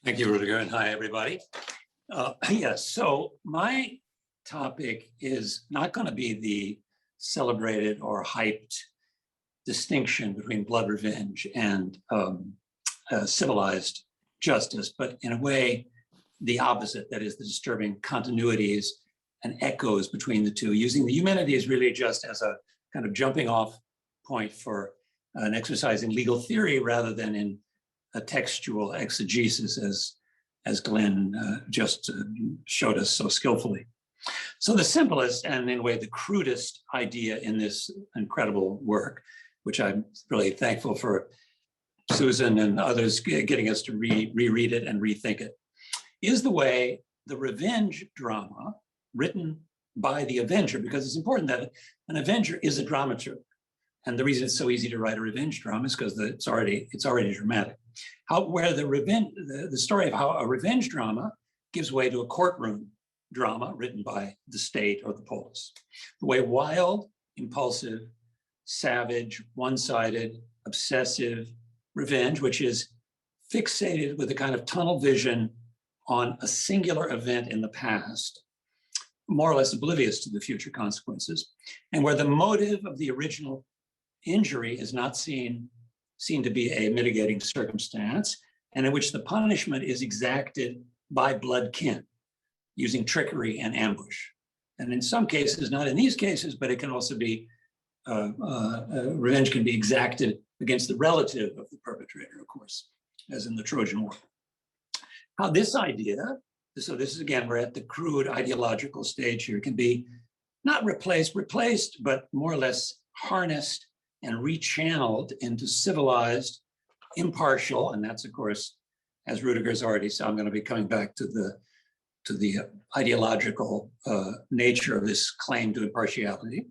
Thank you, Rudiger, and hi, everybody. Yes, so my topic is not going to be the celebrated or hyped distinction between blood revenge and civilized justice, but in a way, the opposite, that is the disturbing continuities and echoes between the two, using the Eumenides really just as a kind of jumping off point for an exercise in legal theory rather than in a textual exegesis, as Glenn just showed us so skillfully. So the simplest and in a way the crudest idea in this incredible work, which I'm really thankful for Susan and others getting us to reread it and rethink it, is the way the revenge drama written by the avenger, because it's important that an avenger is a dramaturg. And the reason it's so easy to write a revenge drama is because it's already dramatic. Where the story of how a revenge drama gives way to a courtroom drama written by the state or the polis. The way wild, impulsive, savage, one-sided, obsessive revenge, which is fixated with a kind of tunnel vision on a singular event in the past, more or less oblivious to the future consequences, and where the motive of the original injury is not seen to be a mitigating circumstance, and in which the punishment is exacted by blood kin, using trickery and ambush. And in some cases, not in these cases, but it can also be, revenge can be exacted against the relative of the perpetrator, of course, as in the Trojan War. How this idea, so this is again, we're at the crude ideological stage here, can be not replaced, but more or less harnessed and rechanneled into civilized, impartial, and that's of course, as Rudiger's already said, I'm going to be coming back to the ideological nature of this claim to impartiality.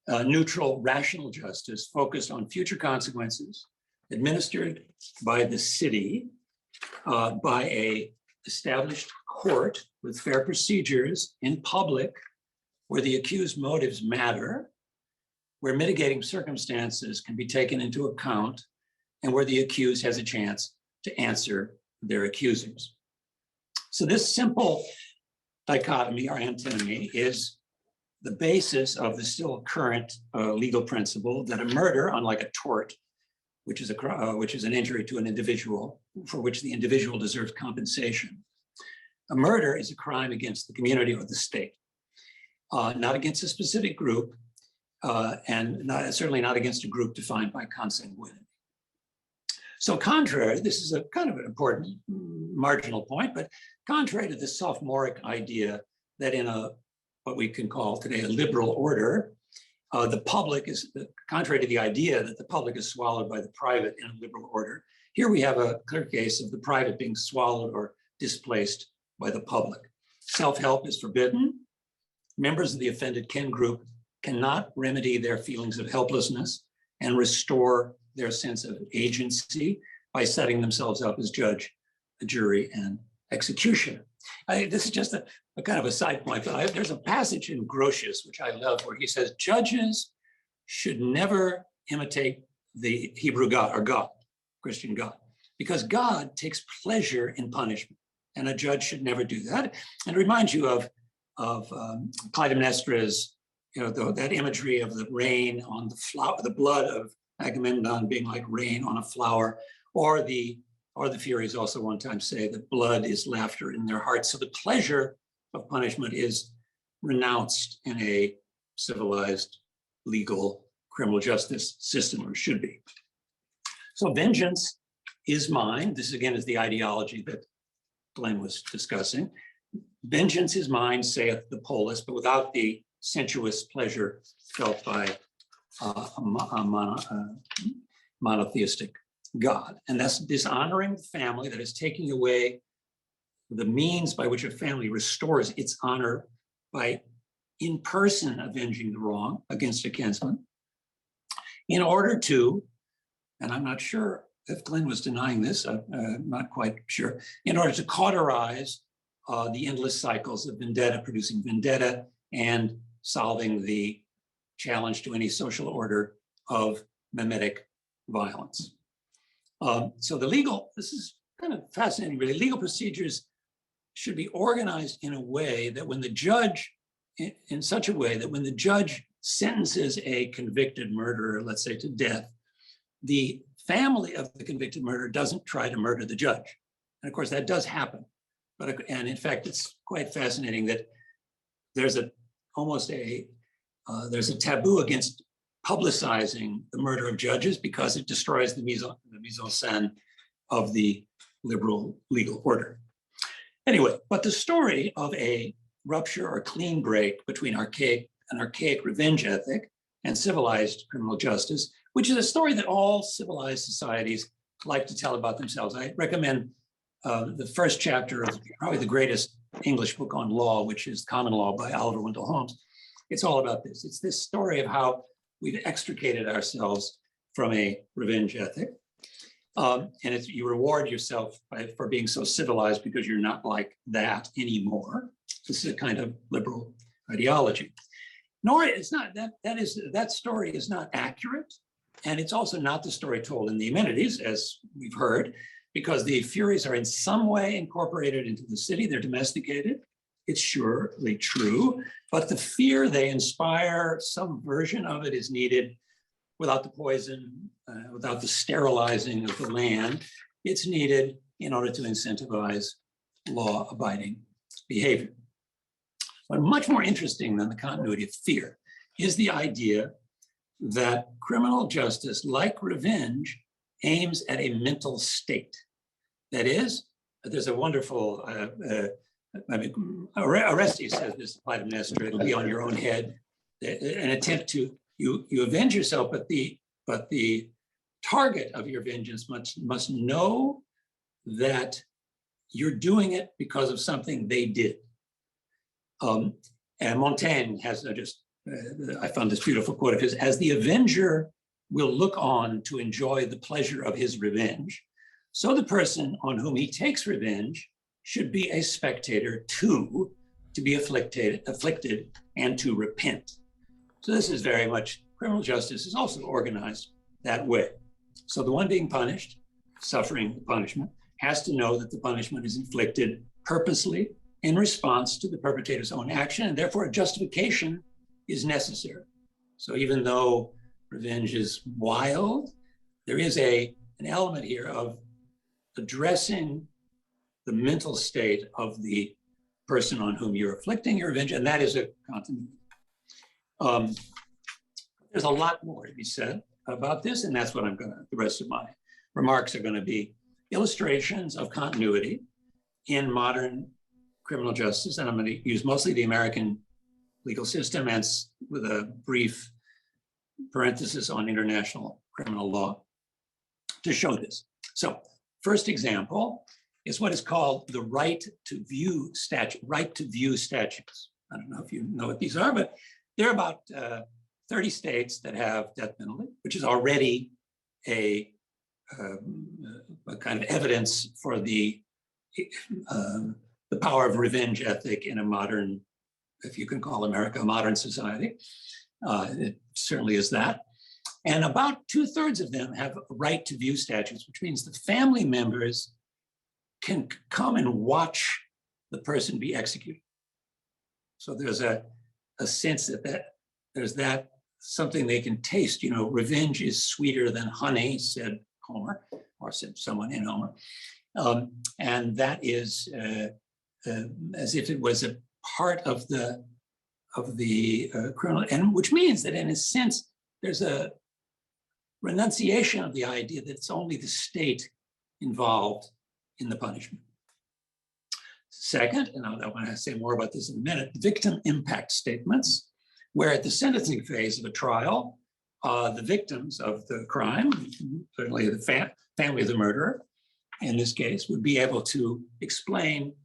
Neutral, rational justice focused on future consequences, administered by the city, by a established court with fair procedures in public, where the accused motives matter, where mitigating circumstances can be taken into account, and where the accused has a chance to answer their accusers. So this simple dichotomy or antinomy is the basis of the still current legal principle that a murder, unlike a tort, which is an injury to an individual for which the individual deserves compensation, a murder is a crime against the community or the state, not against a specific group, and certainly not against a group defined by consanguinity. So contrary, this is a kind of an important marginal point, but contrary to the sophomoric idea that in what we can call today a liberal order, the public is, contrary to the idea that the public is swallowed by the private in a liberal order, here we have a clear case of the private being swallowed or displaced by the public. Self-help is forbidden. Members of the offended kin group cannot remedy their feelings of helplessness and restore their sense of agency by setting themselves up as judge, jury, and executioner. This is just a kind of a side point, but there's a passage in Grotius, which I love, where he says, judges should never imitate the Hebrew God, or God, Christian God, because God takes pleasure in punishment, and a judge should never do that. And it reminds you of Clytemnestra's, that imagery of the rain on the flower, the blood of Agamemnon being like rain on a flower, or the Furies also one time say that blood is laughter in their hearts. So the pleasure of punishment is renounced in a civilized, legal, criminal justice system, or should be. So vengeance is mine. This again is the ideology that Glenn was discussing. Vengeance is mine, saith the polis, but without the sensuous pleasure felt by a monotheistic God. And that's dishonoring the family, that is taking away the means by which a family restores its honor by in person avenging the wrong against a kinsman, in order to, and I'm not sure if Glenn was denying this, I'm not quite sure, in order to cauterize the endless cycles of vendetta producing vendetta and solving the challenge to any social order of mimetic violence. So the legal, this is kind of fascinating, really. Legal procedures should be organized in a way that when the judge, in such a way that when the judge sentences a convicted murderer, let's say to death, the family of the convicted murderer doesn't try to murder the judge. And of course, that does happen. And in fact, it's quite fascinating that there's there's a taboo against publicizing the murder of judges because it destroys the mise en scène of the liberal legal order. Anyway, but the story of a rupture or clean break between an archaic revenge ethic and civilized criminal justice, which is a story that all civilized societies like to tell about themselves. I recommend the first chapter of probably the greatest English book on law, which is Common Law by Oliver Wendell Holmes. It's all about this. It's this story of how we've extricated ourselves from a revenge ethic. And you reward yourself for being so civilized because you're not like that anymore. This is a kind of liberal ideology. Nor it's not, that story is not accurate. And it's also not the story told in the Eumenides, as we've heard, because the Furies are in some way incorporated into the city, they're domesticated. It's surely true, but the fear they inspire, some version of it is needed without the poison, without the sterilizing of the land. It's needed in order to incentivize law-abiding behavior. But much more interesting than the continuity of fear is the idea that criminal justice, like revenge, aims at a state. That is, there's a wonderful, Orestes says this, Clytemnestra, it'll be on your own head, an attempt to, you avenge yourself, but the target of your vengeance must know that you're doing it because of something they did. And Montaigne has I found this beautiful quote of his: as the avenger will look on to enjoy the pleasure of his revenge, so the person on whom he takes revenge should be a spectator too, to be afflicted and to repent. So this is very much, criminal justice is also organized that way. So the one being punished, suffering the punishment, has to know that the punishment is inflicted purposely in response to the perpetrator's own action, and therefore a justification is necessary. So even though revenge is wild, there is an element here of addressing the mental state of the person on whom you're inflicting your revenge, and that is a continuity. There's a lot more to be said about this, and that's what the rest of my remarks are going to be illustrations of continuity in modern criminal justice, and I'm going to use mostly the American legal system and with a brief parenthesis on international criminal law to show this. So, first example is what is called the right to view statute, right to view statutes. I don't know if you know what these are, but there are about 30 states that have death penalty, which is already a kind of evidence for the power of revenge ethic in a modern, if you can call America a modern society. It certainly is that. And about 2/3 of them have right to view statutes, which means the family members can come and watch the person be executed. So there's a sense that there's that something they can taste. You know, revenge is sweeter than honey, said Homer, or said someone in Homer. And that is as if it was a part of the criminal, and which means that in a sense, there's a renunciation of the idea that it's only the state involved in the punishment. Second, and I want to say more about this in a minute, victim impact statements, where at the sentencing phase of a trial, the victims of the crime, certainly the family of the murderer, in this case, would be able to explain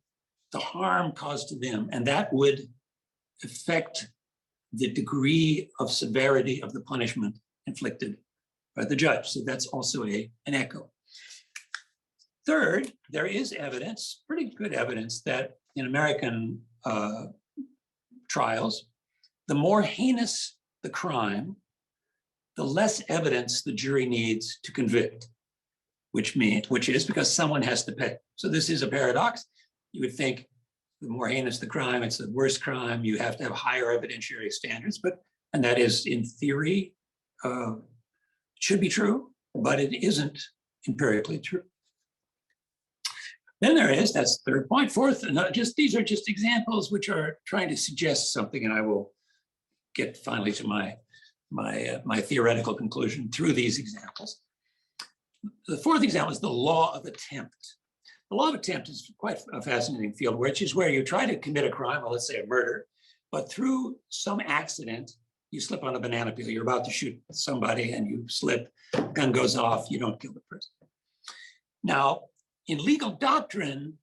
the harm caused to them, and that would affect the degree of severity of the punishment inflicted by the judge. So that's also an echo. Third, there is evidence, pretty good evidence, that in American trials, the more heinous the crime, the less evidence the jury needs to convict. which is because someone has to pay. So this is a paradox. You would think the more heinous the crime, it's the worst crime. You have to have higher evidentiary standards, and that is in theory, should be true, but it isn't empirically true. Then that's the third point. Fourth, these are just examples which are trying to suggest something, and I will get finally to my theoretical conclusion through these examples. The fourth example is the law of attempt. The law of attempt is quite a fascinating field, which is where you try to commit a crime, well, let's say a murder, but through some accident, you slip on a banana peel. You're about to shoot somebody and you slip, gun goes off, you don't kill the person. Now, in legal doctrine,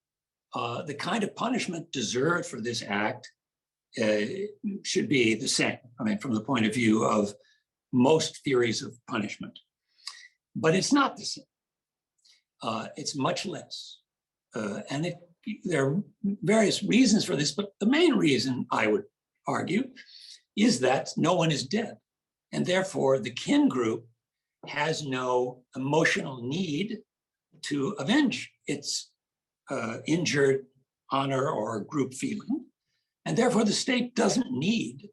the kind of punishment deserved for this act should be the same. I mean, from the point of view of most theories of punishment. But it's not the same. It's much less. And there are various reasons for this, but the main reason, I would argue, is that no one is dead. And therefore, the kin group has no emotional need to avenge its injured honor or group feeling. And therefore, the state doesn't need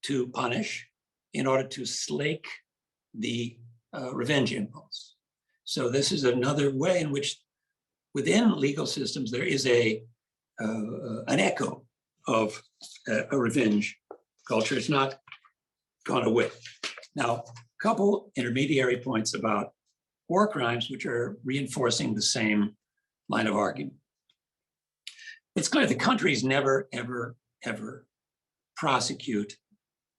to punish in order to slake the revenge impulse. So this is another way in which within legal systems, there is an echo of a revenge culture. It's not gone away. Now, a couple intermediary points about war crimes, which are reinforcing the same line of argument. It's clear the countries never, ever, ever prosecute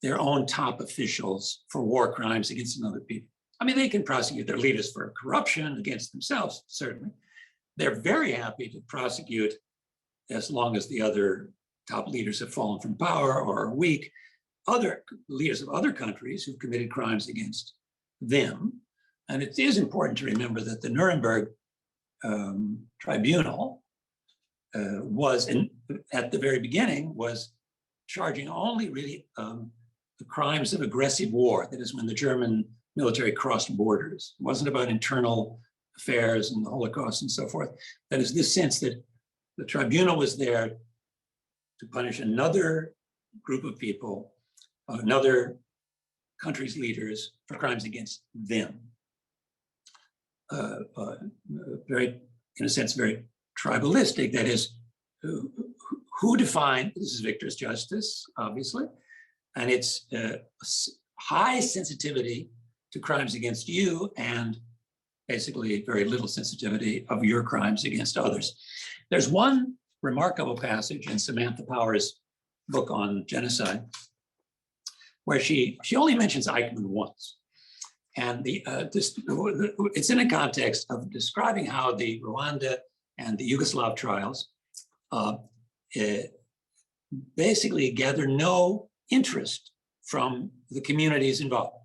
their own top officials for war crimes against another people. I mean, they can prosecute their leaders for corruption against themselves, certainly. They're very happy to prosecute as long as the other top leaders have fallen from power or are weak, other leaders of other countries who've committed crimes against them. And it is important to remember that the Nuremberg tribunal at the very beginning, was charging only really the crimes of aggressive war. That is when the German military crossed borders. It wasn't about internal affairs and the Holocaust and so forth. That is this sense that the tribunal was there to punish another group of people, another country's leaders for crimes against them. Very, in a sense, very tribalistic. That is, who defined, this is victor's justice, obviously, and it's high sensitivity to crimes against you and basically very little sensitivity of your crimes against others. There's one remarkable passage in Samantha Power's book on genocide where she only mentions Eichmann once. And it's in a context of describing how the Rwanda and the Yugoslav trials basically gather no interest from the communities involved.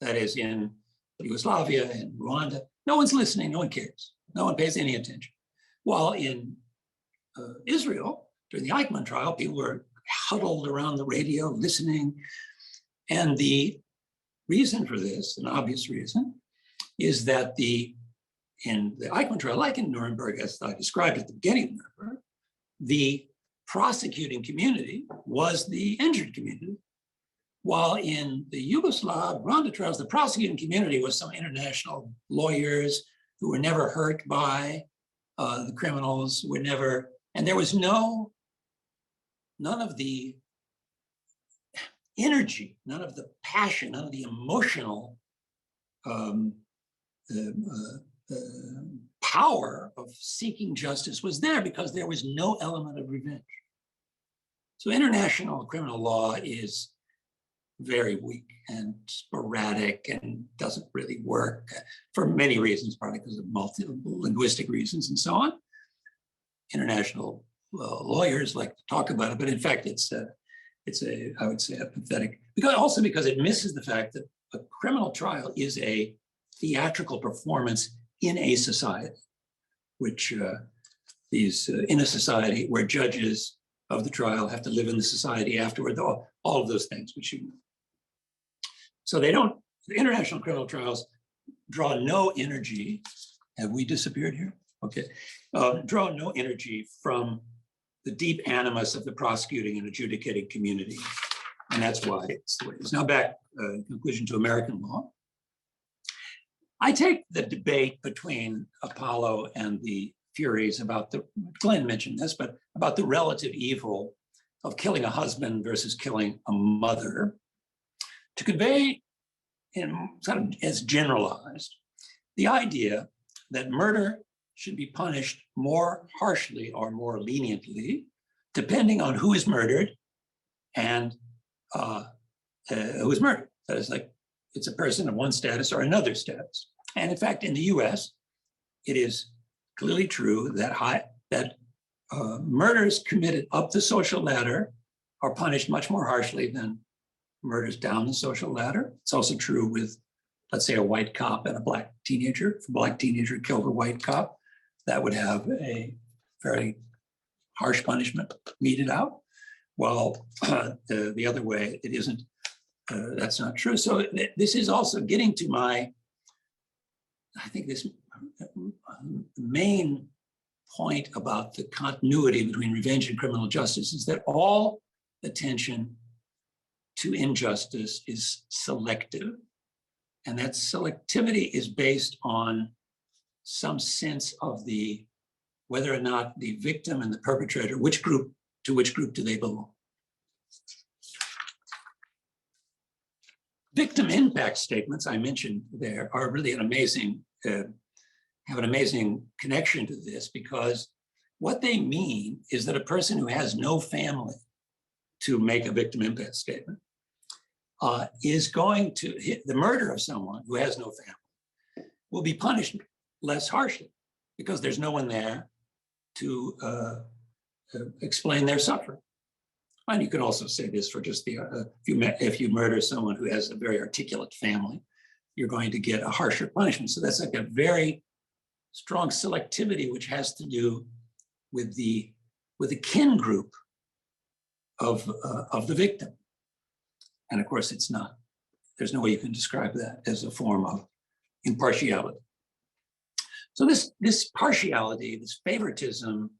That is, in Yugoslavia and Rwanda, no one's listening, no one cares, no one pays any attention. While in Israel, during the Eichmann trial, people were huddled around the radio listening. And the reason for this, an obvious reason, is that in the Eichmann trial, like in Nuremberg, as I described at the beginning of Nuremberg, the prosecuting community was the injured community. While in the Yugoslav Rwanda trials, the prosecuting community was some international lawyers who were never hurt by the criminals, and there was none of the energy, none of the passion, none of the emotional power of seeking justice was there because there was no element of revenge. So international criminal law is very weak and sporadic and doesn't really work for many reasons, partly because of multiple linguistic reasons and so on. International lawyers like to talk about it, but in fact, I would say, a pathetic, because it misses the fact that a criminal trial is a theatrical performance in a society, which in a society where judges of the trial have to live in the society afterward, all of those things which you know. So the international criminal trials draw no energy Have we disappeared here? Okay. Draw no energy from the deep animus of the prosecuting and adjudicating community. And that's why it's the way it is. Now back, conclusion to American law. I take the debate between Apollo and the Furies about the, Glenn mentioned this, but about the relative evil of killing a husband versus killing a mother to convey in sort of as generalized the idea that murder should be punished more harshly or more leniently, depending on who is murdered and who is murdered. That is, like, it's a person of one status or another status. And in fact, in the US, it is clearly true that murders committed up the social ladder are punished much more harshly than murders down the social ladder. It's also true with, let's say, a white cop and a black teenager. If a black teenager killed a white cop, that would have a very harsh punishment meted out. While the other way, it isn't, that's not true. So this is also getting to my, I think this main point about the continuity between revenge and criminal justice is that all attention to injustice is selective. And that selectivity is based on some sense of the, whether or not the victim and the perpetrator, to which group do they belong? Victim impact statements I mentioned there are really an amazing, have an amazing connection to this, because what they mean is that a person who has no family to make a victim impact statement is going to hit the murder of someone who has no family will be punished less harshly because there's no one there to explain their suffering. And you can also say this for just the, if you murder someone who has a very articulate family, you're going to get a harsher punishment. So that's like a very strong selectivity, which has to do with the kin group of the victim. And of course, it's not, there's no way you can describe that as a form of impartiality. So this partiality, this favoritism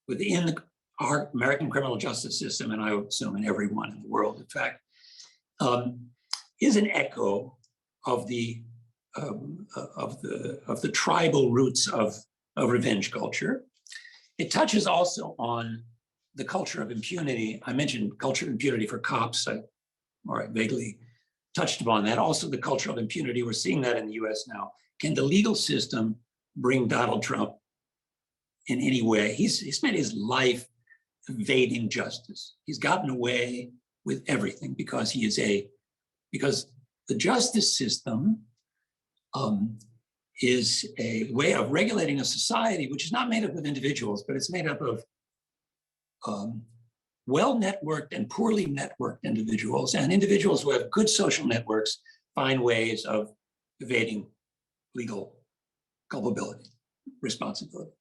within our American criminal justice system, and I would assume in every one in the world, in fact, is an echo of the tribal roots of revenge culture. It touches also on the culture of impunity. I mentioned culture of impunity for cops. I vaguely touched upon that. Also the culture of impunity, we're seeing that in the US now. Can the legal system bring Donald Trump in any way? He's spent his life evading justice. He's gotten away with everything because because the justice system is a way of regulating a society which is not made up of individuals, but it's made up of well-networked and poorly networked individuals, and individuals who have good social networks find ways of evading legal culpability, responsibility.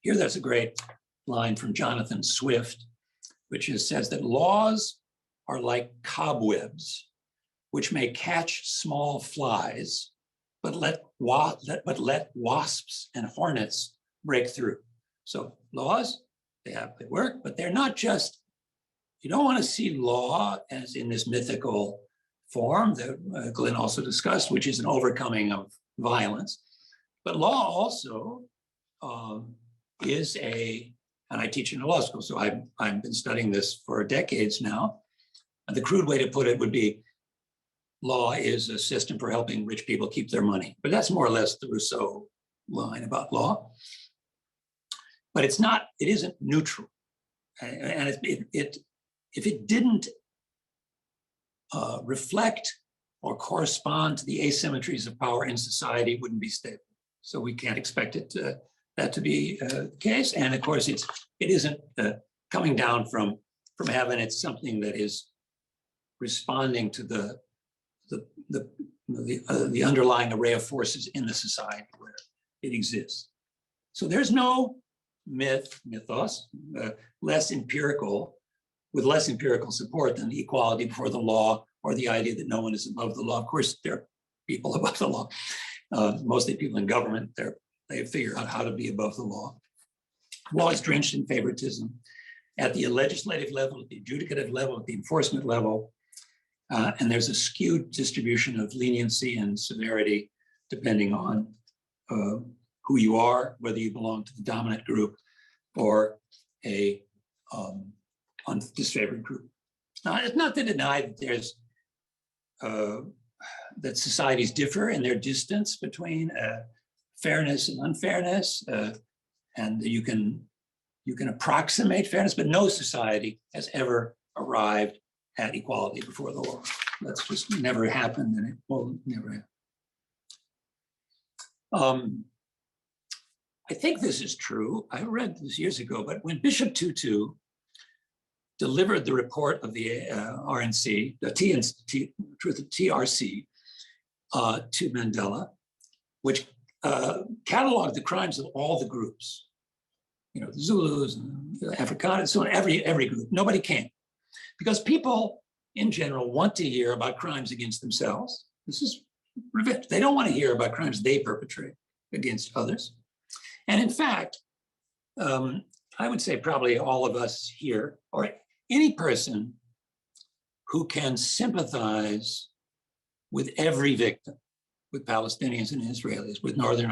Here, there's a great line from Jonathan Swift, which says that laws are like cobwebs, which may catch small flies, but let wasps and hornets break through. So laws, they work, but they're not just, you don't want to see law as in this mythical form that Glenn also discussed, which is an overcoming of violence. But law also is and I teach in a law school, so I've been studying this for decades now. And the crude way to put it would be, law is a system for helping rich people keep their money. But that's more or less the Rousseau line about law. But it isn't neutral. And if it didn't reflect or correspond to the asymmetries of power in society, it wouldn't be stable. So we can't expect that to be the case. And of course, it isn't coming down from heaven. It's something that is responding to the underlying array of forces in the society where it exists. So there's no mythos, less empirical, with less empirical support than the equality before the law or the idea that no one is above the law. Of course, there are people above the law. mostly people in government, they figure out how to be above the law. Law is drenched in favoritism at the legislative level, at the adjudicative level, at the enforcement level. And there's a skewed distribution of leniency and severity depending on who you are, whether you belong to the dominant group or a disfavored group. Now, it's not to deny that there's that societies differ in their distance between fairness and unfairness, and you can approximate fairness, but no society has ever arrived at equality before the law. That's just never happened, and it will never happen. I think this is true. I read this years ago, but when Bishop Tutu delivered the report of the RNC, the TRC, to Mandela, which cataloged the crimes of all the groups, the Zulus and the Afrikaners, so on, every group. Nobody came, because people in general want to hear about crimes against themselves. This is revenge. They don't want to hear about crimes they perpetrate against others. And in fact, I would say probably all of us here, or any person who can sympathize with every victim, with Palestinians and Israelis, with Northern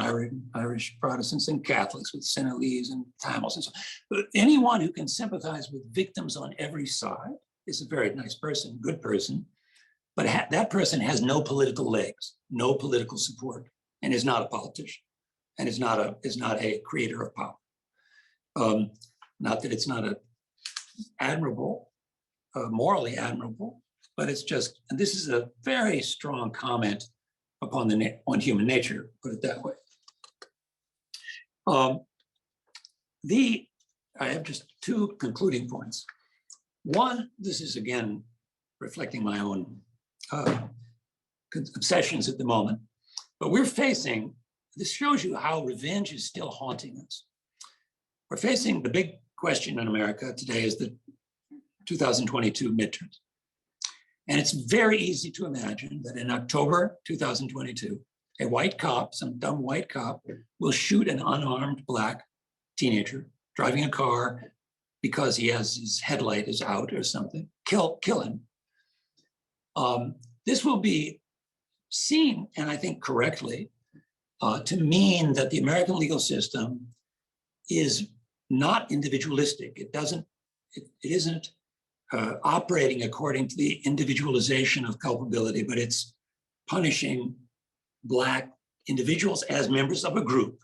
Irish Protestants and Catholics, with Senegalese and Tamils and so on. But anyone who can sympathize with victims on every side is a very nice person, good person, but that person has no political legs, no political support, and is not a politician, and is not a creator of power. Not that it's not admirable, morally admirable, but it's just, and this is a very strong comment upon on human nature, put it that way. I have just two concluding points. One, this is again reflecting my own obsessions at the moment, but we're facing, this shows you how revenge is still haunting us. We're facing, the big question in America today is the 2022 midterms. And it's very easy to imagine that in October 2022, a white cop, some dumb white cop, will shoot an unarmed Black teenager driving a car because he has his headlight is out or something, kill him. This will be seen, and I think correctly, to mean that the American legal system is not individualistic. It isn't operating according to the individualization of culpability, but it's punishing Black individuals as members of a group.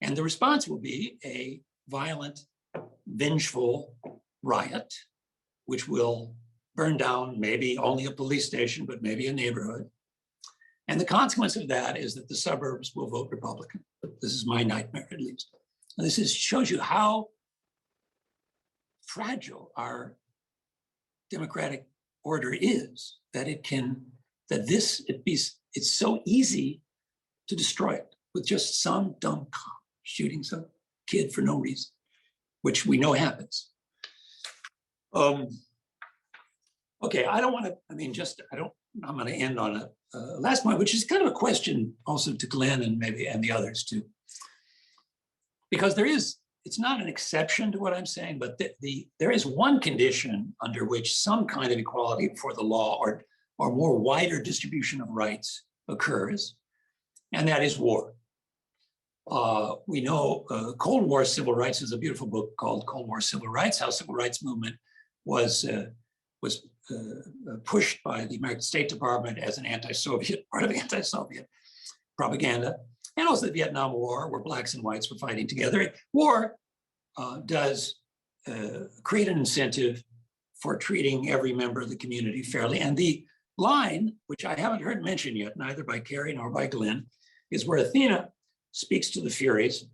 And the response will be a violent, vengeful riot, which will burn down maybe only a police station, but maybe a neighborhood. And the consequence of that is that the suburbs will vote Republican. This is my nightmare, at least. And this shows you how fragile our democratic order is, that it's so easy to destroy it with just some dumb cop shooting some kid for no reason, which we know happens. Okay, I'm going to end on a last point, which is kind of a question also to Glenn and the others too. Because it's not an exception to what I'm saying, but there is one condition under which some kind of equality before the law or more wider distribution of rights occurs, and that is war. We know Cold War Civil Rights is a beautiful book called Cold War Civil Rights, how civil rights movement was pushed by the American State Department as an anti-Soviet, part of anti-Soviet propaganda, and also the Vietnam War, where Blacks and whites were fighting together. War does create an incentive for treating every member of the community fairly. And the line, which I haven't heard mentioned yet, neither by Carrie nor by Glenn, is where Athena speaks to the Furies.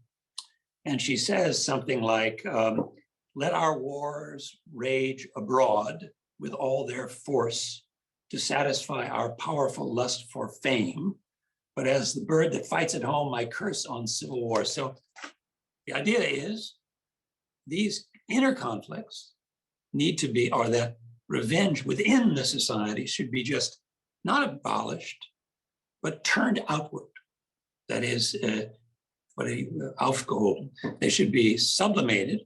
And she says something like, let our wars rage abroad with all their force to satisfy our powerful lust for fame. But as the bird that fights at home, I curse on civil war. So the idea is these inner conflicts need to be, or that revenge within the society should be just not abolished, but turned outward. that is, aufgehoben. They should be sublimated,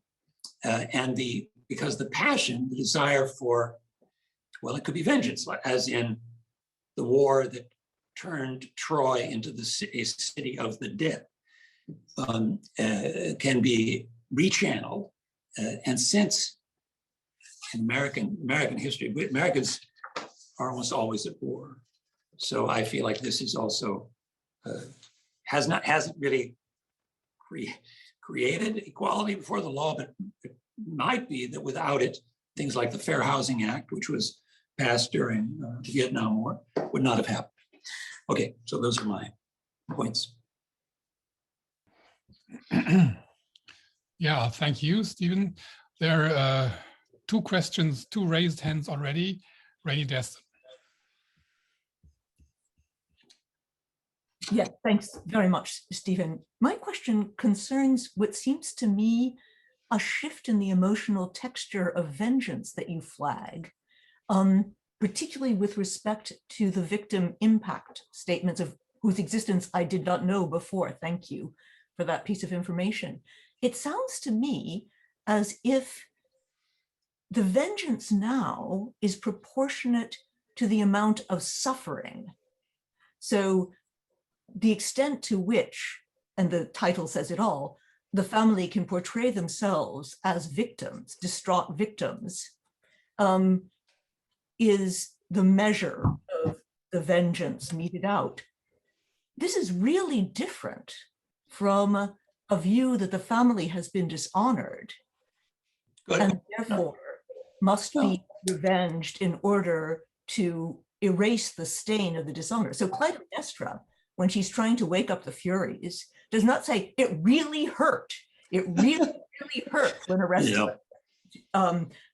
because the passion, the desire for, well, it could be vengeance, as in the war that turned Troy into a city of the dead, can be rechanneled. And since in American history, Americans are almost always at war. So I feel like this is also hasn't really created equality before the law, but it might be that without it, things like the Fair Housing Act, which was passed during the Vietnam War, would not have happened. Okay, so those are my points. Yeah, thank you, Stephen. There are two questions, two raised hands already. Rainy Destin. Yeah, thanks very much, Stephen. My question concerns what seems to me a shift in the emotional texture of vengeance that you flag, particularly with respect to the victim impact statements of whose existence I did not know before. Thank you for that piece of information. It sounds to me as if the vengeance now is proportionate to the amount of suffering. So the extent to which, and the title says it all, the family can portray themselves as victims, distraught victims, is the measure of the vengeance meted out. This is really different from a view that the family has been dishonored and therefore must be revenged in order to erase the stain of the dishonor. So Clytemnestra, when she's trying to wake up the Furies, does not say, it really hurt. It really, really hurt when Orestes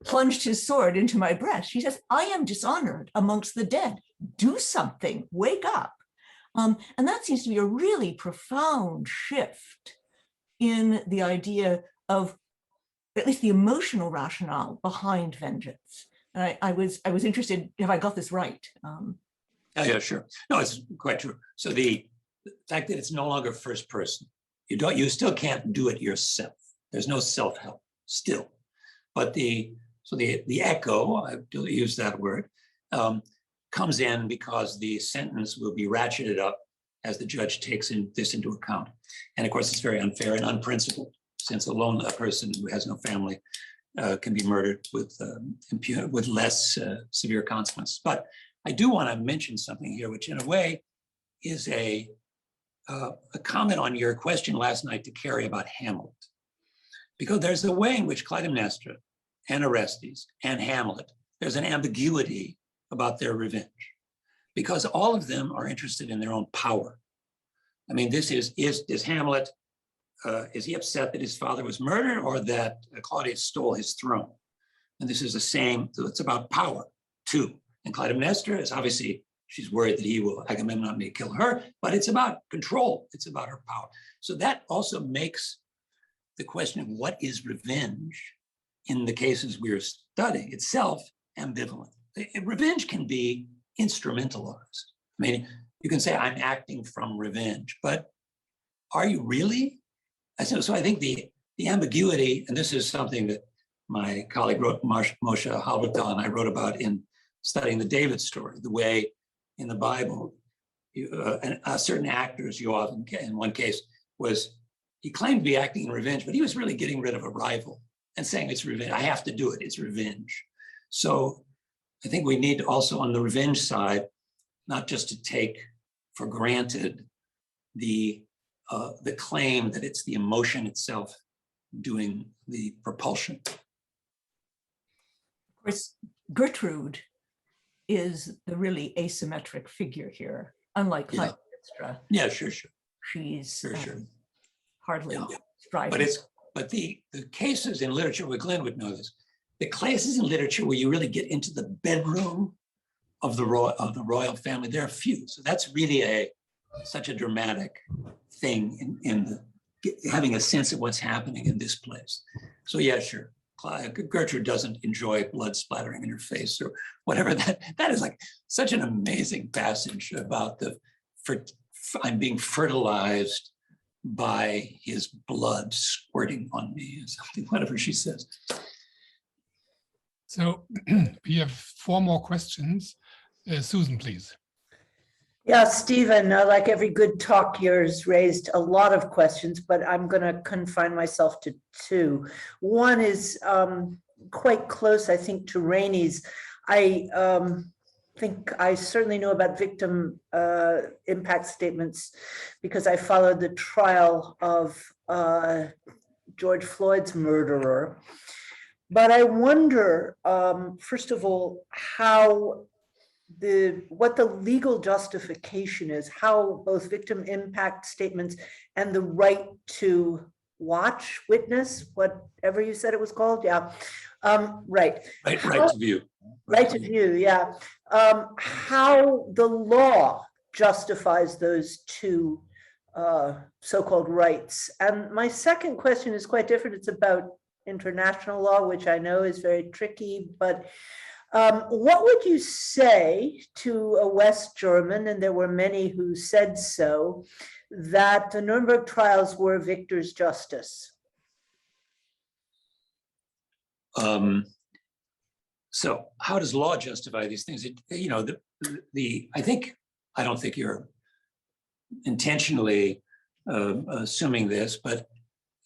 plunged his sword into my breast. She says, I am dishonored amongst the dead. Do something, wake up. And that seems to be a really profound shift in the idea of at least the emotional rationale behind vengeance. I was interested, have I got this right? Yeah, sure. No, it's quite true. So the fact that it's no longer first person, you still can't do it yourself. There's no self-help still. But the echo, I use that word, comes in because the sentence will be ratcheted up as the judge takes this into account. And of course, it's very unfair and unprincipled, since a person who has no family can be murdered with less severe consequences. But I do want to mention something here, which in a way is a comment on your question last night to Carrie about Hamlet. Because there's a way in which Clytemnestra and Orestes and Hamlet, there's an ambiguity about their revenge, because all of them are interested in their own power. I mean, is Hamlet, is he upset that his father was murdered or that Claudius stole his throne? And this is the same, so it's about power too. And Clytemnestra is obviously, she's worried that Agamemnon may kill her, but it's about control, it's about her power. So that also makes the question of what is revenge in the cases we're studying itself ambivalent. Revenge can be instrumentalized. I mean, you can say, I'm acting from revenge, but are you really? So I think the ambiguity, and this is something that my colleague Moshe Halbertal and I wrote about in studying the David story, the way in the Bible, certain actors, Yoav in one case, he claimed to be acting in revenge, but he was really getting rid of a rival and saying it's revenge. I have to do it, it's revenge. So I think we need also on the revenge side, not just to take for granted the claim that it's the emotion itself doing the propulsion. Of course, Gertrude is the really asymmetric figure here, unlike Clytemnestra. Yeah, sure. She's Sure. hardly striving. But the cases in literature, where Glenn would know this, the cases in literature where you really get into the bedroom of the royal family, there are few. So that's really such a dramatic thing in having a sense of what's happening in this place. So yeah, sure. Gertrude doesn't enjoy blood splattering in her face or whatever. That is like such an amazing passage about the I'm being fertilized by his blood squirting on me, or something, whatever she says. So we have 4 more questions. Susan, please. Yeah, Stephen, like every good talk, yours raised a lot of questions, but I'm going to confine myself to 2. One is quite close, I think, to Rainey's. I think I certainly know about victim impact statements because I followed the trial of George Floyd's murderer. But I wonder, first of all, what the legal justification is, how both victim impact statements and the right to watch, witness, whatever you said it was called, yeah, right. Right to view. Right to view, yeah. How the law justifies those 2 so-called rights. And my second question is quite different. It's about international law, which I know is very tricky, but what would you say to a West German, and there were many who said so, that the Nuremberg trials were victor's justice? So how does law justify these things? You know, I don't think you're intentionally assuming this, but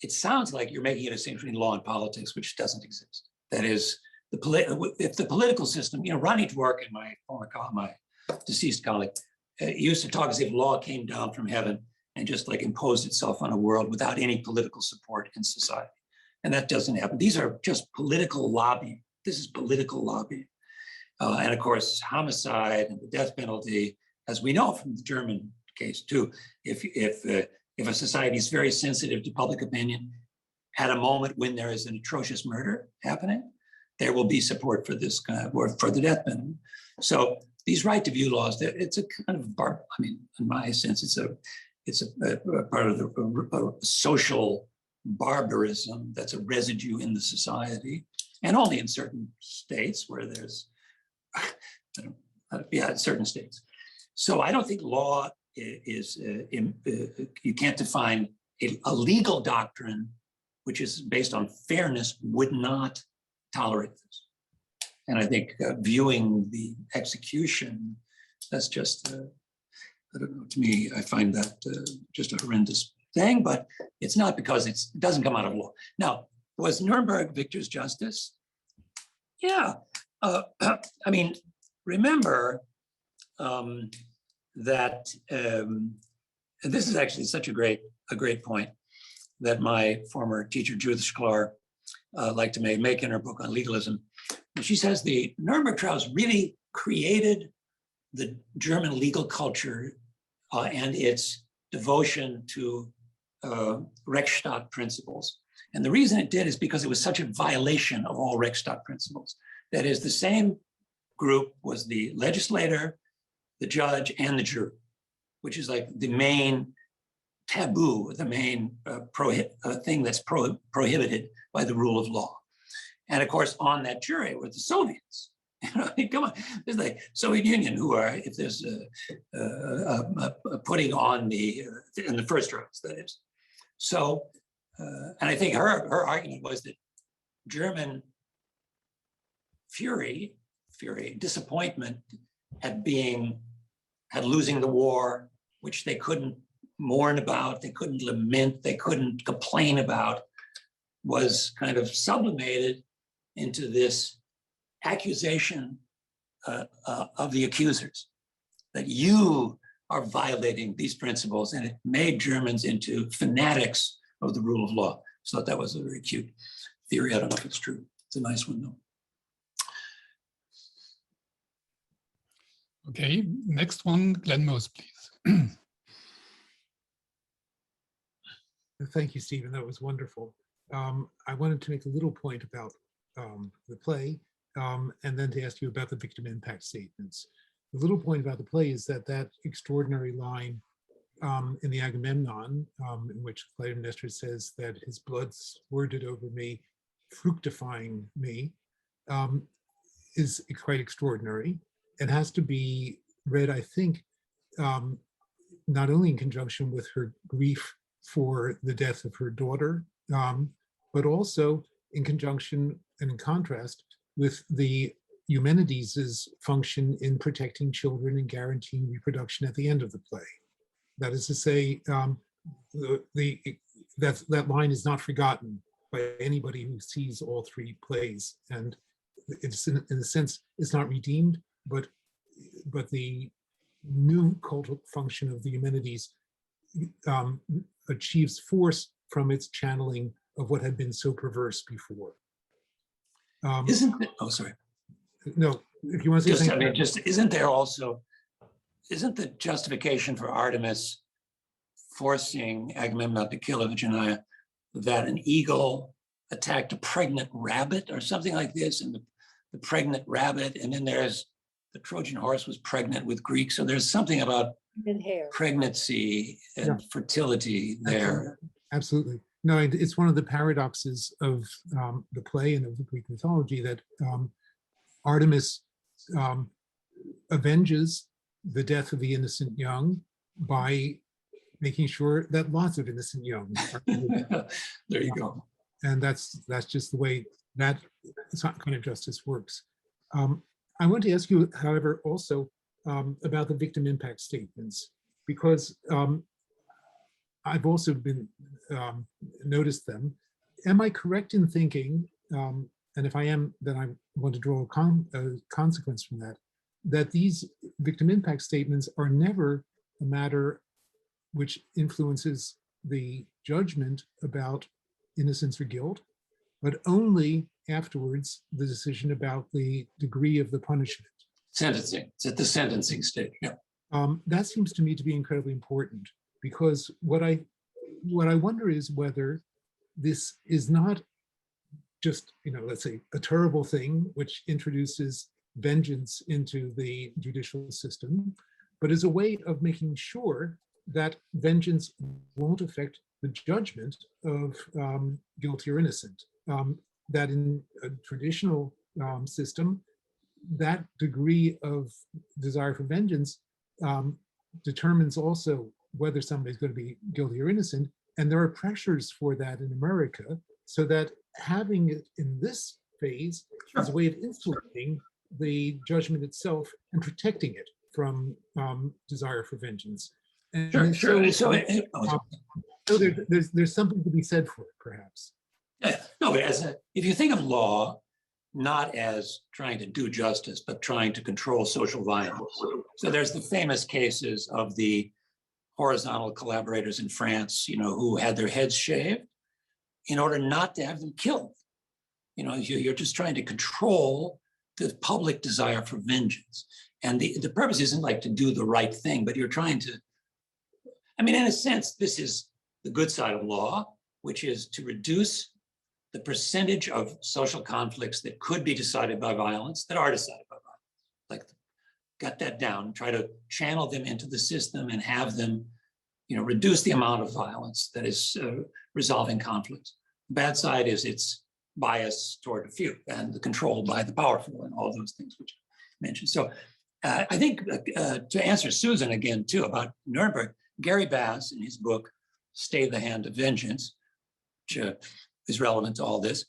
it sounds like you're making a distinction between law and politics, which doesn't exist. That is, if the political system, you know, Ronnie Dworkin, my deceased colleague, used to talk as if law came down from heaven and just like imposed itself on a world without any political support in society. And that doesn't happen. These are just political lobbying. This is political lobbying. And of course, homicide and the death penalty, as we know from the German case too, if a society is very sensitive to public opinion, at a moment when there is an atrocious murder happening, there will be support for this kind of, or for the death penalty. So these right to view laws, it's a kind of in my sense, it's a part of the social barbarism that's a residue in the society, and only in certain states where there's, certain states. So I don't think law is, you can't define a legal doctrine which is based on fairness would not tolerate this. And I think viewing the execution, that's just, I don't know, to me, I find that just a horrendous thing, but it's not because it doesn't come out of law. Now, was Nuremberg victor's justice? Yeah, I mean, remember that, and this is actually such a great point that my former teacher, Judith Sklar, liked to make in her book on legalism. And she says the Nuremberg trials really created the German legal culture and its devotion to Rechtsstaat principles. And the reason it did is because it was such a violation of all Rechtsstaat principles. That is, the same group was the legislator, the judge, and the jury, which is like the main taboo, the main thing that's prohibited by the rule of law. And of course, on that jury were the Soviets. You know, I mean, come on, there's like Soviet Union, who are, if there's putting on in the first rounds, that is. So, and I think her argument was that German fury, disappointment at losing the war, which they couldn't mourn about, they couldn't lament, they couldn't complain about, was kind of sublimated into this accusation of the accusers, that you are violating these principles, and it made Germans into fanatics of the rule of law. So that was a very cute theory. I don't know if it's true. It's a nice one though. Okay, next one, Glenn Mose, please. Thank you, Stephen. That was wonderful. I wanted to make a little point about the play, and then to ask you about the victim impact statements. The little point about the play is that extraordinary line in the Agamemnon, in which Clytemnestra says that his blood squirted over me, fructifying me, is quite extraordinary. It has to be read, I think, not only in conjunction with her grief for the death of her daughter, but also in conjunction and in contrast with the Eumenides' function in protecting children and guaranteeing reproduction at the end of the play. That is to say, that line is not forgotten by anybody who sees all three plays, and it's in a sense it's not redeemed, but the new cultural function of the Eumenides achieves force from its channeling of what had been so perverse before. Isn't it? Oh, sorry. No, if you want to say Just, I something. mean, just isn't there also, isn't the justification for Artemis forcing Agamemnon to kill Iphigenia that an eagle attacked a pregnant rabbit or something like this, and the pregnant rabbit, and then there's the Trojan horse was pregnant with Greek, so there's something about pregnancy and fertility there. Absolutely. No, it's one of the paradoxes of the play and of the Greek mythology that Artemis avenges the death of the innocent young by making sure that lots of innocent young are There you go. and that's just the way that kind of justice works. I want to ask you, however, also about the victim impact statements, because I've also been noticed them. Am I correct in thinking, and if I am, then I want to draw a consequence from that, that these victim impact statements are never a matter which influences the judgment about innocence or guilt, but only afterwards the decision about the degree of the punishment? Sentencing. It's at the sentencing stage. Yeah. That seems to me to be incredibly important, because what I wonder is whether this is not just, let's say, a terrible thing which introduces vengeance into the judicial system, but is a way of making sure that vengeance won't affect the judgment of guilty or innocent. That in a traditional system, that degree of desire for vengeance determines also whether somebody's going to be guilty or innocent. And there are pressures for that in America, so that having it in this phase is a way of influencing the judgment itself and protecting it from desire for vengeance. And Sure. so there's something to be said for it, perhaps. Yeah. No, but if you think of law not as trying to do justice, but trying to control social violence. So there's the famous cases of the horizontal collaborators in France, who had their heads shaved in order not to have them killed. You're just trying to control the public desire for vengeance. And the purpose isn't like to do the right thing, but you're trying to, in a sense, this is the good side of law, which is to reduce the percentage of social conflicts that could be decided by violence that are decided by violence. Like, got that down, try to channel them into the system and have them, reduce the amount of violence that is resolving conflicts. The bad side is its bias toward a few and the control by the powerful and all those things which I mentioned. So I think to answer Susan again too about Nuremberg, Gary Bass in his book, Stay the Hand of Vengeance, which is relevant to all this,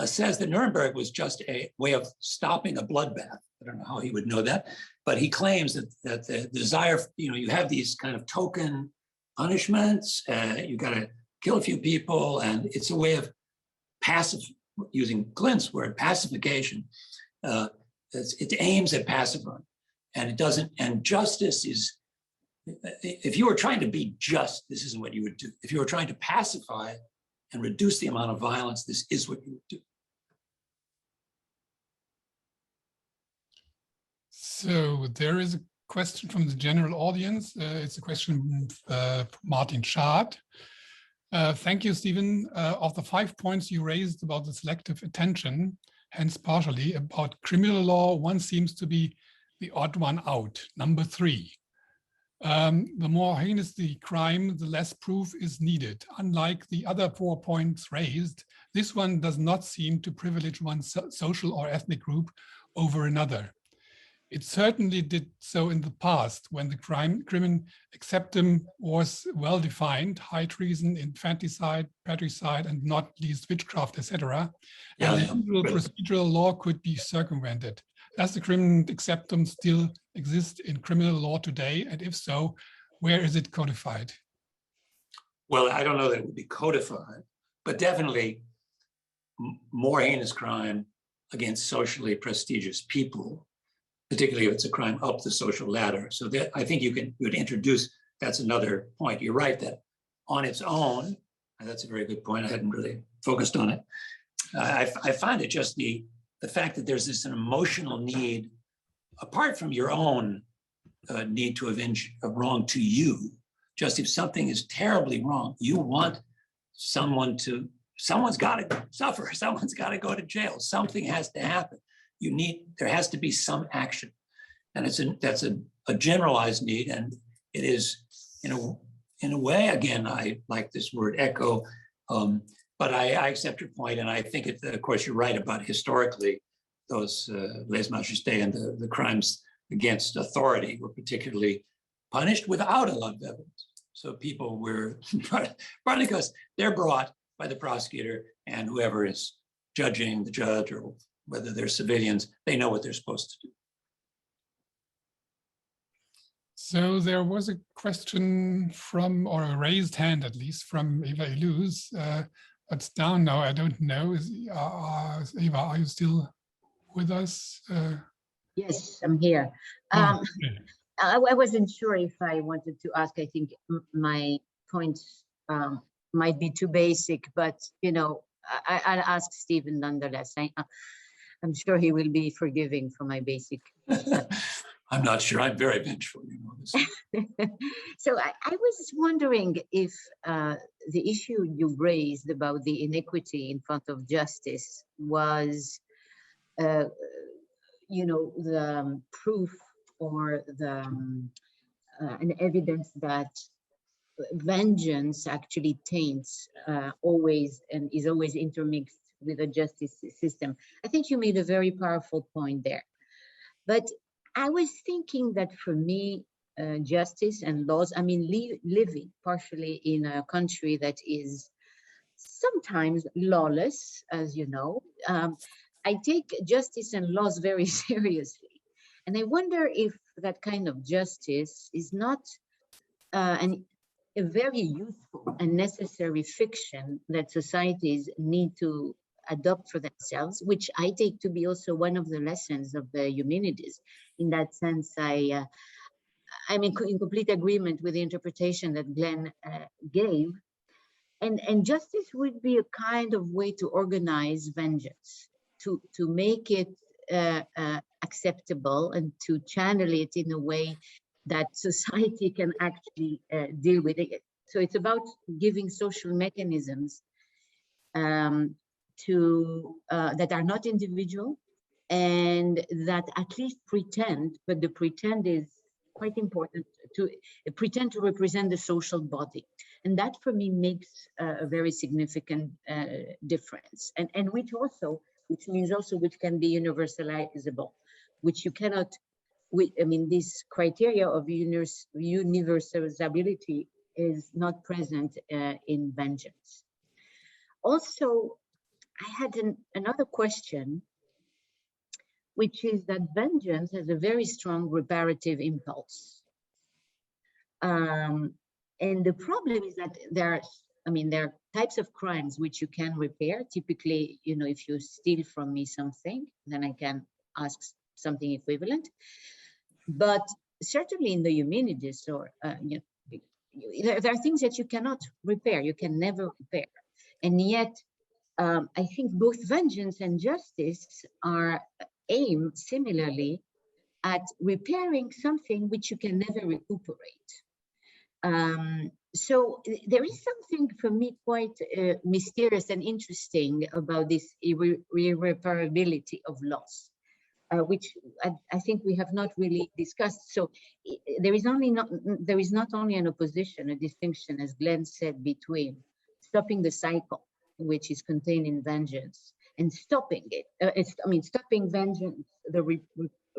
says that Nuremberg was just a way of stopping a bloodbath. I don't know how he would know that, but he claims that the desire, you have these kind of token punishments, you got to kill a few people, and it's a way of using Clint's word, pacification. It aims at pacifying, and it doesn't, and justice is, if you were trying to be just, this isn't what you would do. If you were trying to pacify and reduce the amount of violence, this is what you would do. So there is a question from the general audience. It's a question from Martin Schad. Thank you, Stephen. Of the 5 points you raised about the selective attention, hence partially about criminal law, one seems to be the odd one out, number 3. The more heinous the crime, the less proof is needed. Unlike the other 4 points raised, this one does not seem to privilege one social or ethnic group over another. It certainly did so in the past when the crimen acceptum was well defined, high treason, infanticide, patricide, and not least witchcraft, etc. And the usual procedural law could be circumvented. Does the crimen acceptum still exist in criminal law today? And if so, where is it codified? Well, I don't know that it would be codified, but definitely more heinous crime against socially prestigious people, particularly if it's a crime up the social ladder. So that I think you would introduce, that's another point. You're right that on its own, and that's a very good point, I hadn't really focused on it. I find it just the fact that there's an emotional need, apart from your own need to avenge a wrong to you, just if something is terribly wrong, you want someone's got to suffer, someone's got to go to jail, something has to happen. There has to be some action. And that's a generalized need. And it is, in a way, again, I like this word echo, but I accept your point. And I think, of course, you're right about historically, those lèse-majesté and the crimes against authority were particularly punished without a lot of evidence. So people were, partly because they're brought by the prosecutor and whoever is judging, the judge, or whether they're civilians, they know what they're supposed to do. So there was a question from, or a raised hand at least, from Eva Iluz. It's down now, I don't know. Eva, are you still with us? Yes, I'm here. Okay. I wasn't sure if I wanted to ask. I think my points might be too basic, but I'll ask Stephen nonetheless. I'm sure he will be forgiving for my basic. I'm not sure. I'm very vengeful, So I was wondering if the issue you raised about the inequity in front of justice was, the proof or the an evidence that vengeance actually taints always and is always intermixed with the justice system. I think you made a very powerful point there. But I was thinking that for me, justice and laws, I mean, living partially in a country that is sometimes lawless, as you know, I take justice and laws very seriously. And I wonder if that kind of justice is not a very useful and necessary fiction that societies need to adopt for themselves, which I take to be also one of the lessons of the Eumenides. In that sense, I'm in complete agreement with the interpretation that Glenn gave. And justice would be a kind of way to organize vengeance, to make it acceptable and to channel it in a way that society can actually deal with it. So it's about giving social mechanisms that are not individual and that at least pretend, but the pretend is quite important, to pretend to represent the social body. And that for me makes a very significant difference. And which means also which can be universalizable, which you cannot, this criteria of universalizability is not present in vengeance. Also, I had another question, which is that vengeance has a very strong reparative impulse. And the problem is that there are types of crimes which you can repair. Typically, if you steal from me something, then I can ask something equivalent. But certainly in the Eumenides, or there are things that you cannot repair, you can never repair. And yet, I think both vengeance and justice are aimed similarly at repairing something which you can never recuperate. So there is something for me quite mysterious and interesting about this irreparability of loss, which I think we have not really discussed. So there is not only an opposition, a distinction, as Glenn said, between stopping the cycle, which is contained in vengeance, and stopping it. Stopping vengeance, the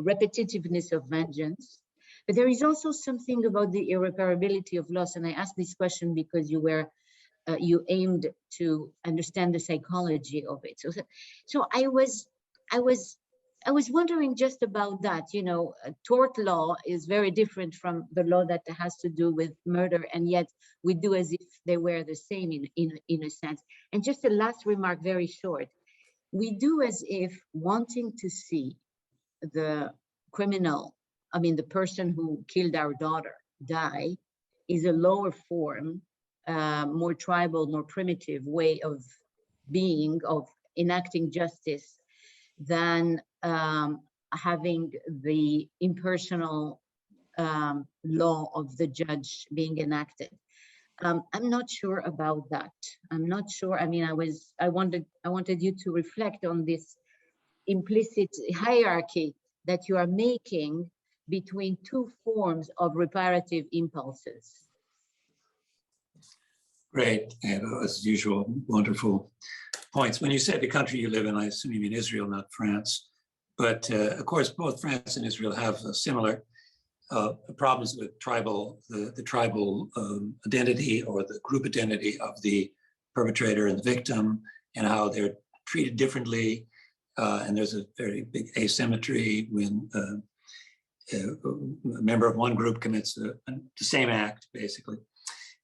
repetitiveness of vengeance. But there is also something about the irreparability of loss. And I ask this question because you aimed to understand the psychology of it. So I was wondering just about that. Tort law is very different from the law that has to do with murder, and yet we do as if they were the same in a sense. And just a last remark, very short. We do as if wanting to see the criminal, the person who killed our daughter, die is a lower form, more tribal, more primitive way of being, of enacting justice than having the impersonal law of the judge being enacted. I'm not sure about that. I'm not sure. I wanted you to reflect on this implicit hierarchy that you are making between two forms of reparative impulses. Great, and as usual, wonderful points. When you say the country you live in, I assume you mean Israel, not France. But of course, both France and Israel have similar problems with the tribal identity or the group identity of the perpetrator and the victim, and how they're treated differently. And there's a very big asymmetry when a member of one group commits the same act, basically.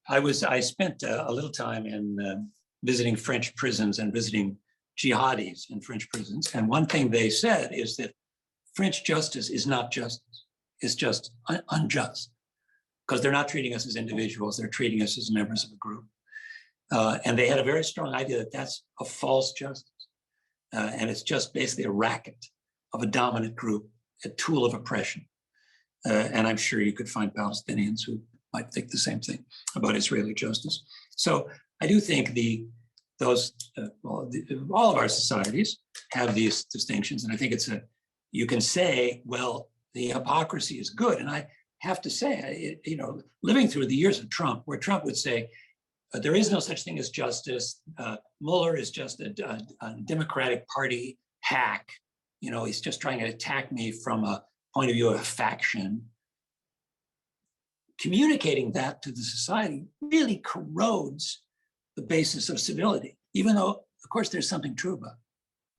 I spent a little time in visiting French prisons and visiting jihadis in French prisons. And one thing they said is that French justice is not justice, it's just unjust, because they're not treating us as individuals, they're treating us as members of a group. And they had a very strong idea that that's a false justice. And it's just basically a racket of a dominant group, a tool of oppression. And I'm sure you could find Palestinians who might think the same thing about Israeli justice. So I do think all of our societies have these distinctions. And I think you can say, well, the hypocrisy is good. And I have to say, living through the years of Trump, where Trump would say, there is no such thing as justice. Mueller is just a Democratic Party hack. He's just trying to attack me from a point of view of a faction. Communicating that to the society really corrodes the basis of civility, even though, of course, there's something true about it.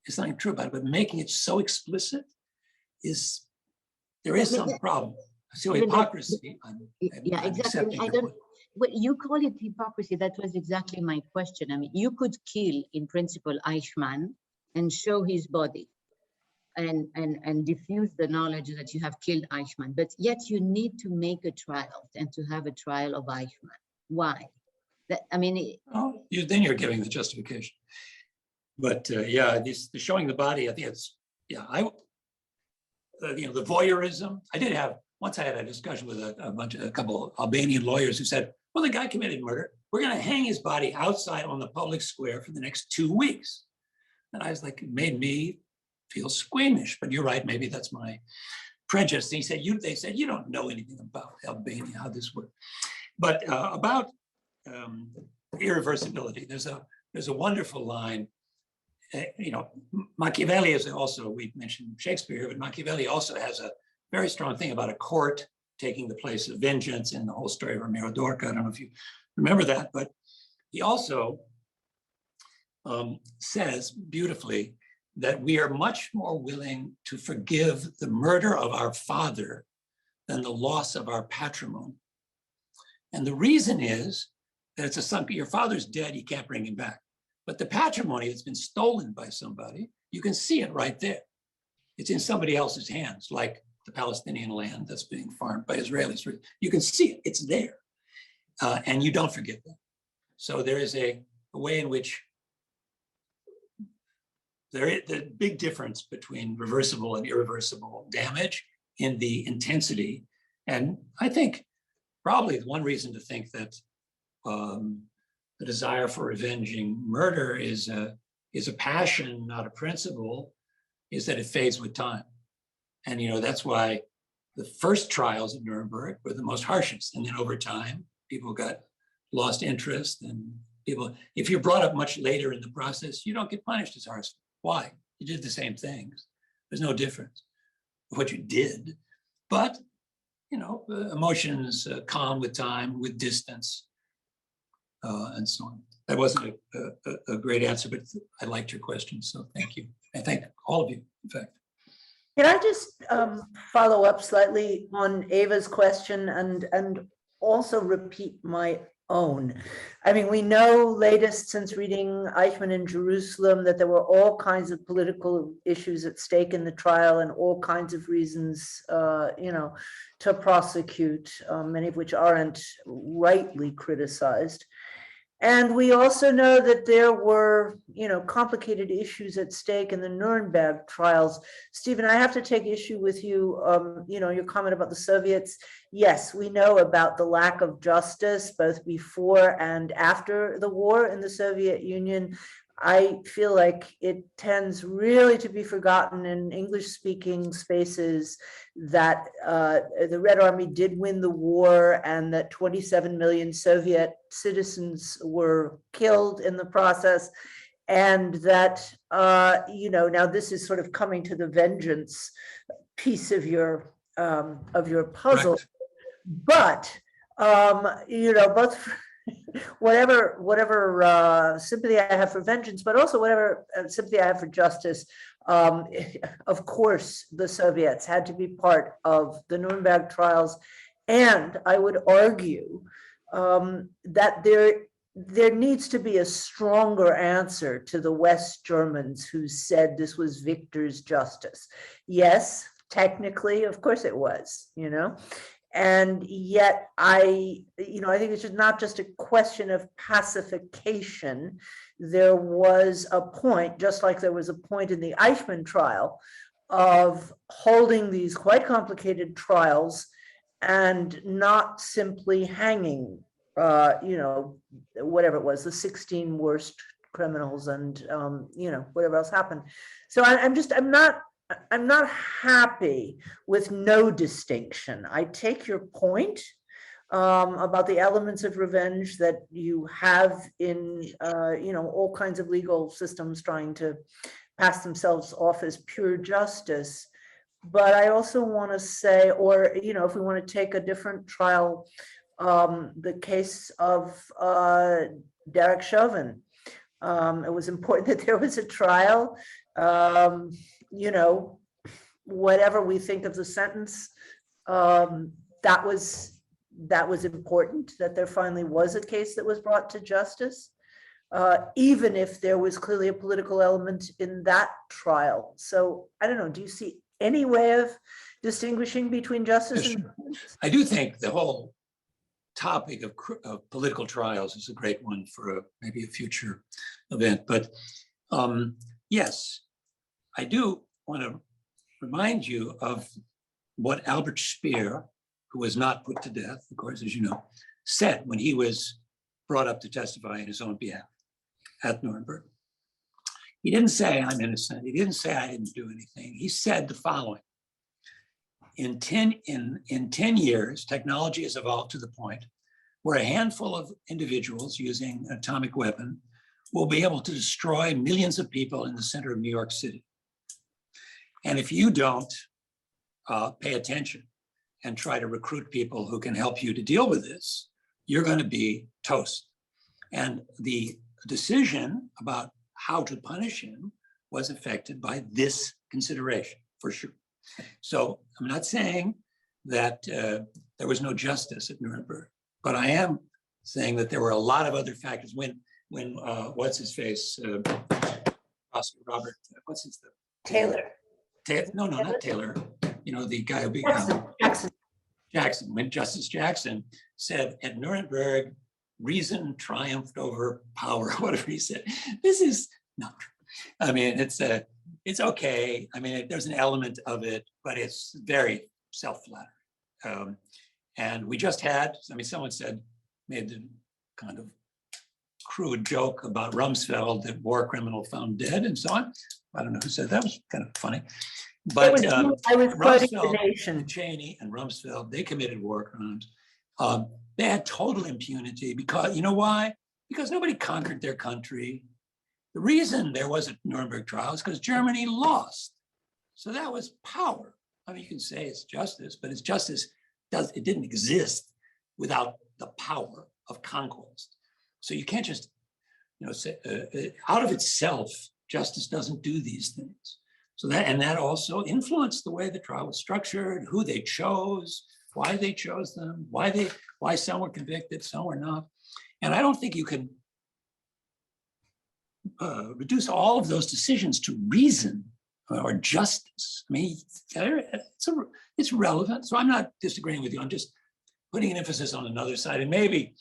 There's something true about it, but making it so explicit there is some problem. So hypocrisy. Yeah, exactly. Well, you call it hypocrisy. That was exactly my question. You could kill, in principle, Eichmann and show his body and diffuse the knowledge that you have killed Eichmann, but yet you need to make a trial and to have a trial of Eichmann. Why? Then you're giving the justification. But the showing the body, I think the voyeurism. Once I had a discussion with a couple Albanian lawyers who said, well, the guy committed murder. We're going to hang his body outside on the public square for the next 2 weeks. And I was like, it made me feel squeamish, but you're right, maybe that's my prejudice. They said, you don't know anything about Albania, how this works. But about irreversibility, there's a wonderful line. Machiavelli is also, we mentioned Shakespeare, but Machiavelli also has a very strong thing about a court taking the place of vengeance in the whole story of Ramiro Dorca. I don't know if you remember that, but he also says beautifully that we are much more willing to forgive the murder of our father than the loss of our patrimony. And the reason is that it's your father's dead, you can't bring him back. But the patrimony that's been stolen by somebody, you can see it right there. It's in somebody else's hands, like the Palestinian land that's being farmed by Israelis. You can see it, it's there. And you don't forget that. So there is a way in which there is the big difference between reversible and irreversible damage in the intensity. And I think probably one reason to think that the desire for avenging murder is a passion, not a principle, is that it fades with time. And that's why the first trials of Nuremberg were the most harshest. And then over time, people lost interest, and if you're brought up much later in the process, you don't get punished as harshly. Why? You did the same things. There's no difference. what you did, but emotions calm with time, with distance, and so on. That wasn't a great answer, but I liked your question, so thank you. I thank all of you, in fact. Can I just follow up slightly on Ava's question and also repeat my own? I mean, we know latest since reading Eichmann in Jerusalem that there were all kinds of political issues at stake in the trial and all kinds of reasons, to prosecute, many of which aren't rightly criticized. And we also know that there were, complicated issues at stake in the Nuremberg trials. Stephen, I have to take issue with you, your comment about the Soviets. Yes, we know about the lack of justice both before and after the war in the Soviet Union. I feel like it tends really to be forgotten in English-speaking spaces that the Red Army did win the war and that 27 million Soviet citizens were killed in the process, and that, now this is sort of coming to the vengeance piece of your puzzle. Right. But, both whatever sympathy I have for vengeance, but also whatever sympathy I have for justice, of course, the Soviets had to be part of the Nuremberg trials. And I would argue that there needs to be a stronger answer to the West Germans who said this was victor's justice. Yes, technically, of course it was, And yet I think it's just not just a question of pacification. There was a point, just like there was a point in the Eichmann trial, of holding these quite complicated trials and not simply hanging, whatever it was, the 16 worst criminals and, whatever else happened. So I'm not happy with no distinction. I take your point about the elements of revenge that you have in, all kinds of legal systems trying to pass themselves off as pure justice. But I also want to say, or, if we want to take a different trial, the case of Derek Chauvin. It was important that there was a trial. Whatever we think of the sentence, that was important, that there finally was a case that was brought to justice, even if there was clearly a political element in that trial. So I don't know, do you see any way of distinguishing between justice and justice? I do think the whole topic of political trials is a great one for maybe a future event. But yes, I do want to remind you of what Albert Speer, who was not put to death, of course, as you know, said when he was brought up to testify in his own behalf at Nuremberg. He didn't say, I'm innocent. He didn't say, I didn't do anything. He said the following: in 10 years, technology has evolved to the point where a handful of individuals using an atomic weapon will be able to destroy millions of people in the center of New York City. And if you don't pay attention and try to recruit people who can help you to deal with this, you're going to be toast. And the decision about how to punish him was affected by this consideration, for sure. So I'm not saying that there was no justice at Nuremberg, but I am saying that there were a lot of other factors. When what's his face, Oscar Robert, what's his name? Taylor. No, not Taylor. The guy who Jackson. When Justice Jackson said at Nuremberg, reason triumphed over power, whatever he said. This is not true. I mean, it's okay. I mean, there's an element of it, but it's very self-flattering. And we just had, someone made the kind of crude joke about Rumsfeld, that war criminal found dead and so on. I don't know who said that. Was kind of funny. But I was quoting The Rumsfeld, Nation. Cheney and Rumsfeld, they committed war crimes. They had total impunity because, you know why? Because nobody conquered their country. The reason there wasn't Nuremberg trial is because Germany lost. So that was power. I mean, you can say it's justice, but it's justice it didn't exist without the power of conquest. So you can't just, say out of itself, justice doesn't do these things. So that also influenced the way the trial was structured, who they chose, why they chose them, why some were convicted, some were not. And I don't think you can reduce all of those decisions to reason or justice. I mean, it's relevant. So I'm not disagreeing with you. I'm just putting an emphasis on another side. And maybe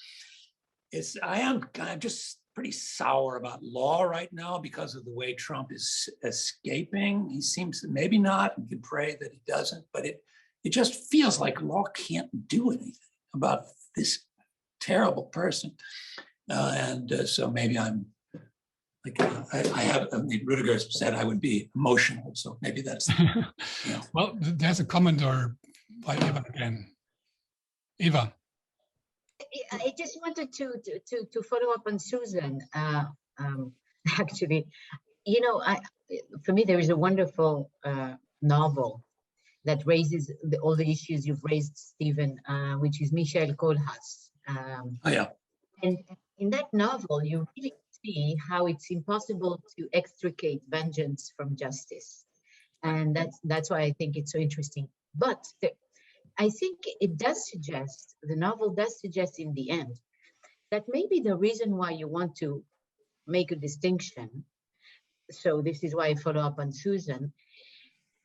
I'm just pretty sour about law right now because of the way Trump is escaping. He seems to, maybe not, we can pray that he doesn't, but it just feels like law can't do anything about this terrible person. So maybe I'm like, Rudiger said I would be emotional, so maybe that's, Well, there's a commenter by Eva again. Eva. I just wanted to follow up on Susan. Actually, for me, there is a wonderful novel that raises all the issues you've raised, Stephen, which is Michel Kohlhaas. And in that novel, you really see how it's impossible to extricate vengeance from justice. And that's why I think it's so interesting. But I think it does suggest, the novel does suggest in the end, that maybe the reason why you want to make a distinction, so this is why I follow up on Susan,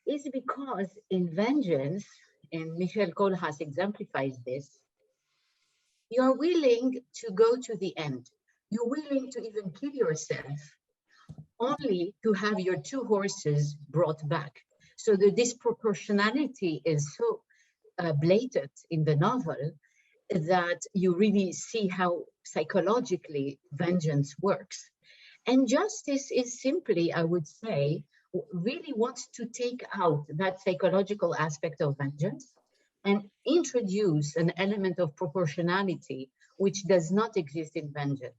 is because in vengeance, and Michel Kohlhaas exemplifies this, you're willing to go to the end. You're willing to even kill yourself only to have your two horses brought back. So the disproportionality is so blatant in the novel that you really see how psychologically vengeance works. And justice is simply, I would say, really wants to take out that psychological aspect of vengeance and introduce an element of proportionality which does not exist in vengeance.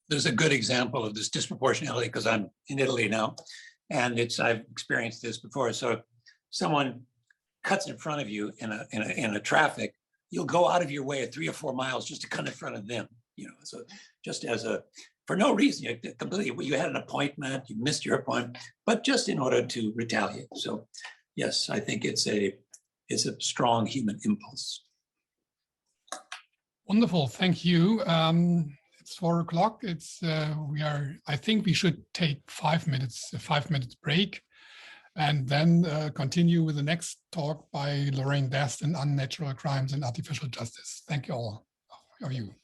There's a good example of this disproportionality because I'm in Italy now, and I've experienced this before. So someone cuts in front of you in a traffic, you'll go out of your way at 3 or 4 miles just to cut in front of them. So just for no reason, you had an appointment, you missed your appointment, but just in order to retaliate. So yes, I think it's a strong human impulse. Wonderful, thank you. It's 4 o'clock. I think we should take 5 minutes, a 5-minute break, and then continue with the next talk by Lorraine Daston, Unnatural Crimes and Artificial Justice. Thank you all of you.